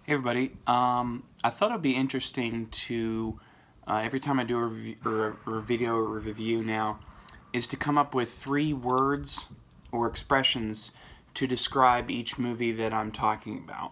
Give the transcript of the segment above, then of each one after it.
Hey everybody, I thought it'd be interesting to, every time I do a, or a video or a review now, is to come up with 3 words or expressions to describe each movie that I'm talking about.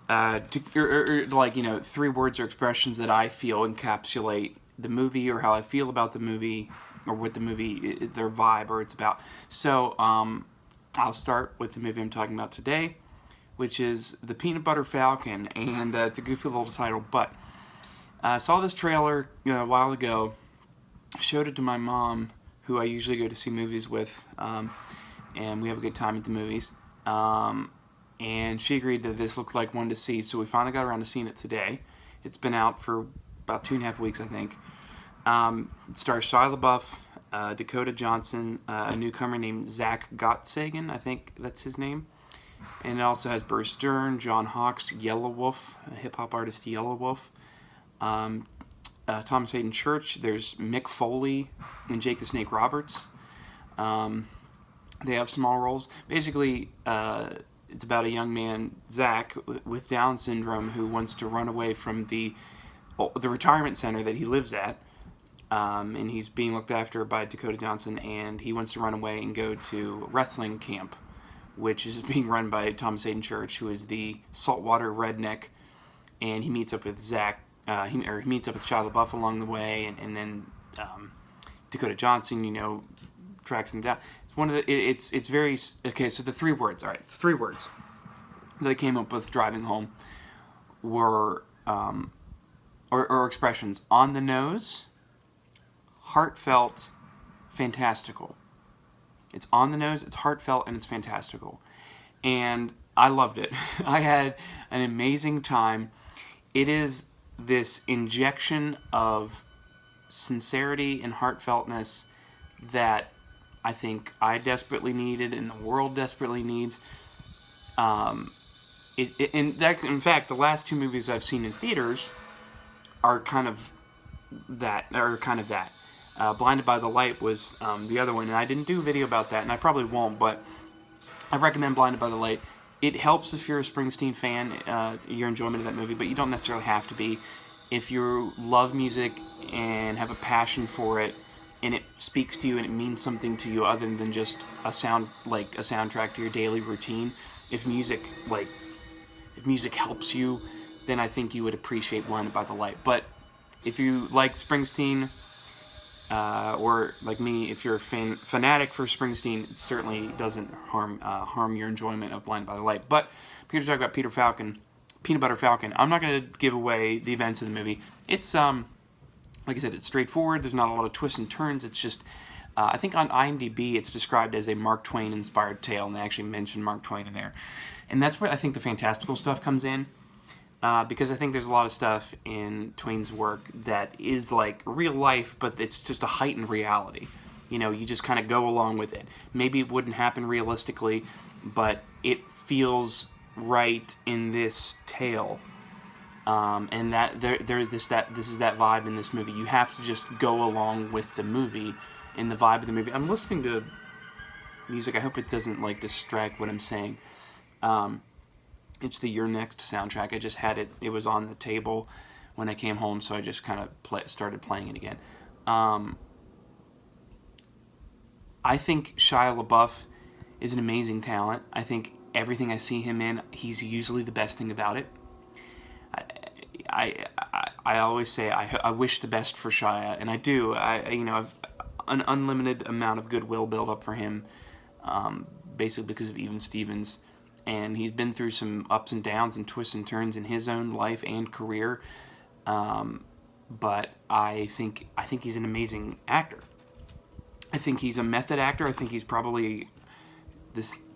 Like, 3 words or expressions that I feel encapsulate the movie or how I feel about the movie or what the movie, their vibe or it's about. So, I'll start with the movie I'm talking about today, which is The Peanut Butter Falcon, and it's a goofy little title, but I saw this trailer a while ago, showed it to my mom, who I usually go to see movies with, and we have a good time at the movies, and she agreed that this looked like one to see, so we finally got around to seeing it today. It's been out for about 2.5 weeks, I think. It stars Shia LaBeouf, Dakota Johnson, a newcomer named Zach Gottsagen, I think that's his name. And it also has Bruce Dern, John Hawkes, Yellow Wolf, hip-hop artist Yellow Wolf, Thomas Hayden Church, there's Mick Foley and Jake the Snake Roberts. They have small roles. Basically, it's about a young man, Zach, with Down syndrome, who wants to run away from the retirement center that he lives at. And he's being looked after by Dakota Johnson, and he wants to run away and go to wrestling camp, which is being run by Thomas Hayden Church, who is the saltwater redneck, and he meets up with Zach, he meets up with Shia LaBeouf along the way, and then Dakota Johnson, tracks him down. It's one of the, it's very, okay, so the 3 words, all right, 3 words that I came up with driving home were, or expressions: on the nose, heartfelt, fantastical. It's on the nose, it's heartfelt, and it's fantastical. And I loved it. I had an amazing time. It is this injection of sincerity and heartfeltness that I think I desperately needed and the world desperately needs. In fact, the last 2 movies I've seen in theaters are kind of that. Blinded by the Light was the other one, and I didn't do a video about that, and I probably won't, but I recommend Blinded by the Light. It helps if you're a Springsteen fan, your enjoyment of that movie, but you don't necessarily have to be. If you love music and have a passion for it, and it speaks to you and it means something to you other than just a soundtrack to your daily routine, if music helps you, then I think you would appreciate Blinded by the Light. But if you like Springsteen, or like me, if you're a fanatic for Springsteen, it certainly doesn't harm your enjoyment of Blinded by the Light. But I'm here to talk about Peanut Butter Falcon. I'm not going to give away the events of the movie. It's like I said, it's straightforward. There's not a lot of twists and turns. It's just, I think on IMDb it's described as a Mark Twain inspired tale, and they actually mention Mark Twain in there. And that's where I think the fantastical stuff comes in. Because I think there's a lot of stuff in Twain's work that is like real life, but it's just a heightened reality. You just kind of go along with it. Maybe it wouldn't happen realistically, but it feels right in this tale. And that this is that vibe in this movie. You have to just go along with the movie and the vibe of the movie. I'm listening to music. I hope it doesn't distract what I'm saying. It's the You're Next soundtrack. I just had it. It was on the table when I came home, so I just kind of started playing it again. I think Shia LaBeouf is an amazing talent. I think everything I see him in, he's usually the best thing about it. I always say I wish the best for Shia, and I do. I've an unlimited amount of goodwill built up for him, basically because of Even Stevens. And he's been through some ups and downs and twists and turns in his own life and career. But I think he's an amazing actor. I think he's a method actor. I think he's probably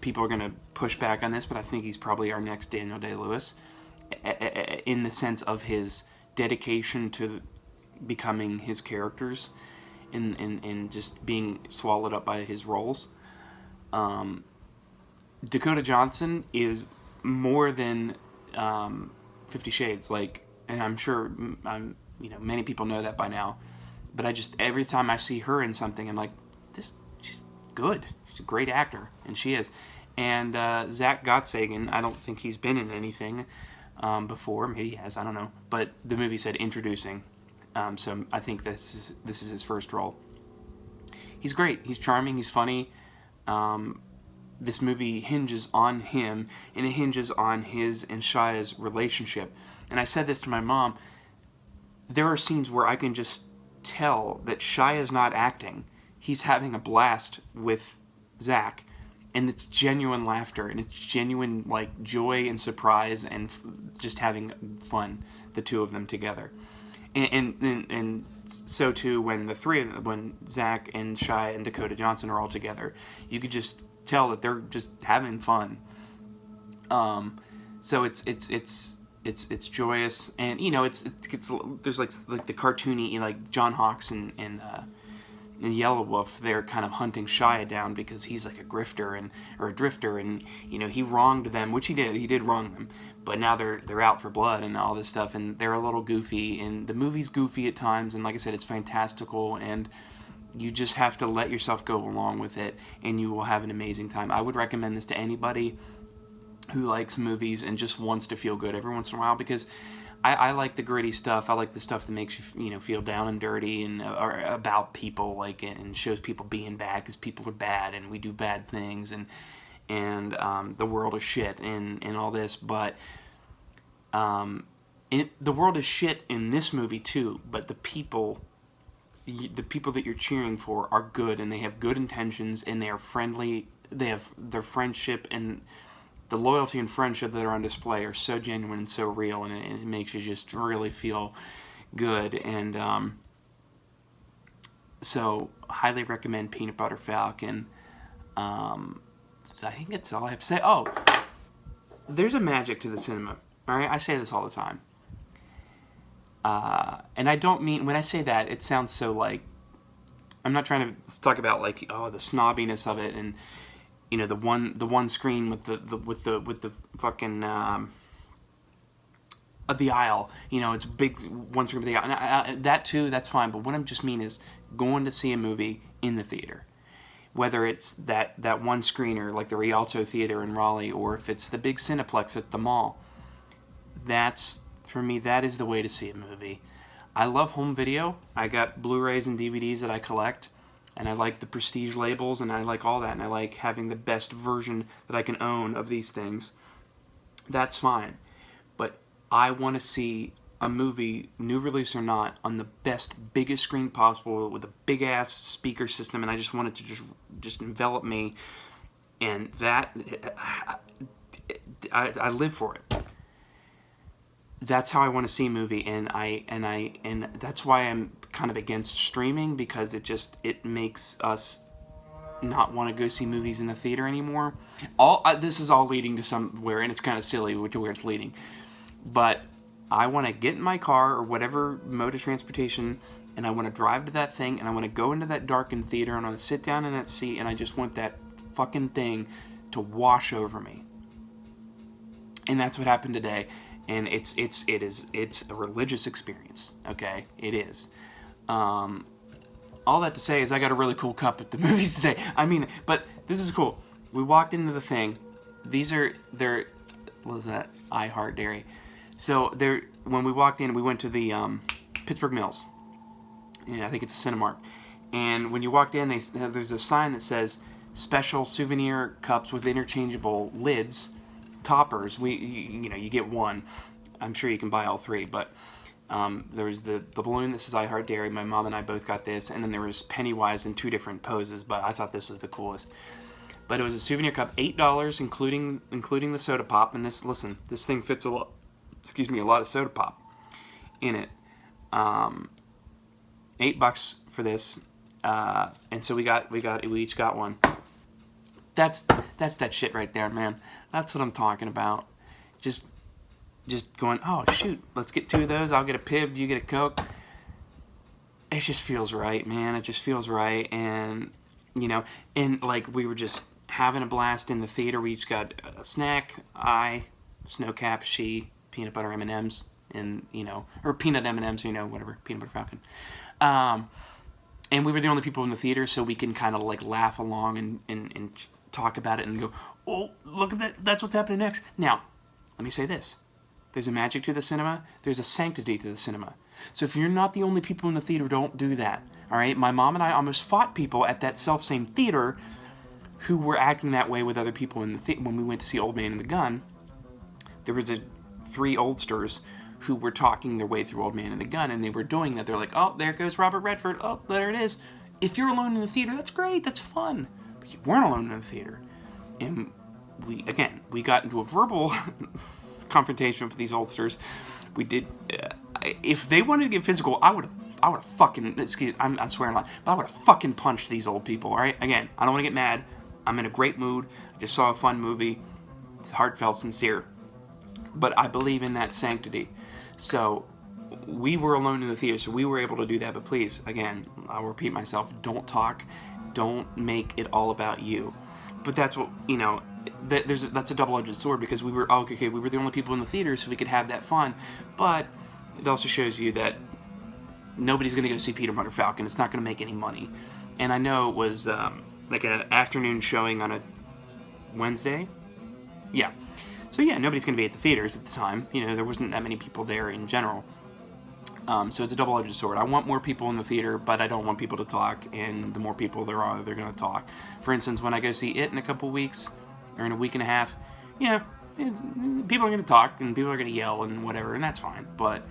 people are going to push back on this, but I think he's probably our next Daniel Day-Lewis in the sense of his dedication to becoming his characters and just being swallowed up by his roles. Dakota Johnson is more than 50 Shades, and I'm sure many people know that by now. But every time I see her in something, I'm like, she's good. She's a great actor, and she is. And Zach Gottsagen, I don't think he's been in anything before. Maybe he has, I don't know. But the movie said introducing. So I think this is his first role. He's great. He's charming. He's funny. This movie hinges on him, and it hinges on his and Shia's relationship. And I said this to my mom. There are scenes where I can just tell that Shia's not acting. He's having a blast with Zach, and it's genuine laughter, and it's genuine like joy and surprise, and just having fun, the two of them together. And so too when Zach and Shia and Dakota Johnson are all together, you could just tell that they're just having fun. So it's joyous, and you know it's there's like the cartoony, like John Hawkes and Yellow Wolf. They're kind of hunting Shia down because he's like a grifter or a drifter, and you know he wronged them, which he did wrong them, but now they're out for blood and all this stuff, and they're a little goofy, and the movie's goofy at times, and like I said, it's fantastical, and you just have to let yourself go along with it, and you will have an amazing time. I would recommend this to anybody who likes movies and just wants to feel good every once in a while, because I like the gritty stuff. I like the stuff that makes you feel down and dirty, and or about people, like, and shows people being bad because people are bad and we do bad things, and the world is shit and all this. But the world is shit in this movie too. But the people that you're cheering for are good, and they have good intentions, and they are friendly. They have their friendship, and the loyalty and friendship that are on display are so genuine and so real, and it makes you just really feel good. And so highly recommend Peanut Butter Falcon. I think that's all I have to say. Oh, there's a magic to the cinema. All right, I say this all the time. And I don't mean, when I say that, it sounds so like, I'm not trying to talk about like, oh, the snobbiness of it, and you know, the one screen with the fucking the aisle. You know, it's big one screen with the aisle. And that too, that's fine. But what I just mean is going to see a movie in the theater, whether it's that one screener like the Rialto Theater in Raleigh, or if it's the big Cineplex at the mall. That's, for me, that is the way to see a movie. I love home video. I got Blu-rays and DVDs that I collect. And I like the prestige labels, and I like all that, and I like having the best version that I can own of these things. That's fine. But I want to see a movie, new release or not, on the best, biggest screen possible with a big-ass speaker system, and I just want it to just envelop me. And that, I live for it. That's how I want to see a movie, and that's why I'm kind of against streaming, because it makes us not want to go see movies in the theater anymore. This is all leading to somewhere, and it's kind of silly to where it's leading. But I want to get in my car or whatever mode of transportation, and I want to drive to that thing, and I want to go into that darkened theater, and I want to sit down in that seat, and I just want that fucking thing to wash over me. And that's what happened today. And it's a religious experience, okay? It is. All that to say is I got a really cool cup at the movies today. I mean, but this is cool. We walked into the thing. They're what was that? I Heart Dairy. So when we walked in, we went to the Pittsburgh Mills. Yeah, I think it's a Cinemark. And when you walked in, there's a sign that says special souvenir cups with interchangeable lids. Toppers, you get one. I'm sure you can buy all three, but there was the balloon that says I Heart Dairy. My mom and I both got this, and then there was Pennywise in 2 different poses, but I thought this was the coolest. But it was a souvenir cup, $8, including the soda pop, and this thing fits a lot of soda pop in it. $8 for this, and so we each got one. That's that shit right there, man. That's what I'm talking about. Just going, oh shoot, let's get 2 of those. I'll get a Pib, you get a Coke. It just feels right, man. It just feels right, and and like we were just having a blast in the theater. We each got a snack. Snow Cap, she peanut butter M&Ms, and or peanut M&Ms, whatever, peanut butter Falcon. And we were the only people in the theater, so we can kind of like laugh along and talk about it and go, oh, look at that. That's what's happening next. Now, let me say this. There's a magic to the cinema. There's a sanctity to the cinema. So if you're not the only people in the theater, don't do that. All right? My mom and I almost fought people at that self-same theater who were acting that way with other people in the theater. When we went to see Old Man and the Gun, there was three oldsters who were talking their way through Old Man and the Gun, and they were doing that. They're like, oh, there goes Robert Redford. Oh, there it is. If you're alone in the theater, that's great. That's fun. But you weren't alone in the theater. And we got into a verbal confrontation with these oldsters. We did. If they wanted to get physical, I would have fucking. I'm swearing a lot, but I would have fucking punched these old people. All right. Again, I don't want to get mad. I'm in a great mood. I just saw a fun movie. It's heartfelt, sincere. But I believe in that sanctity. So we were alone in the theater, so we were able to do that. But please, again, I'll repeat myself. Don't talk. Don't make it all about you. But that's what, that's a double-edged sword, because we were we were the only people in the theater, so we could have that fun. But it also shows you that nobody's going to go see Peanut Butter Falcon. It's not going to make any money. And I know it was like an afternoon showing on a Wednesday. Yeah. So yeah, nobody's going to be at the theaters at the time. There wasn't that many people there in general. So it's a double-edged sword. I want more people in the theater, but I don't want people to talk. And the more people there are, they're going to talk. For instance, when I go see It in a couple weeks, or in a week and a half, people are going to talk and people are going to yell and whatever, and that's fine. But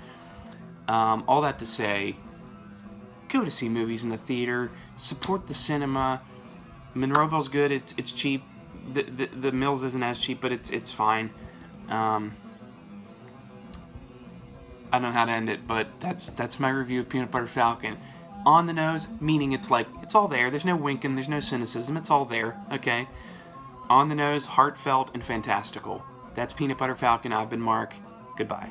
all that to say, go to see movies in the theater. Support the cinema. Monroeville's good. It's cheap. The Mills isn't as cheap, but it's fine. I don't know how to end it, but that's my review of Peanut Butter Falcon. On the nose, meaning it's all there. There's no winking, there's no cynicism. It's all there, okay? On the nose, heartfelt and fantastical. That's Peanut Butter Falcon. I've been Mark. Goodbye.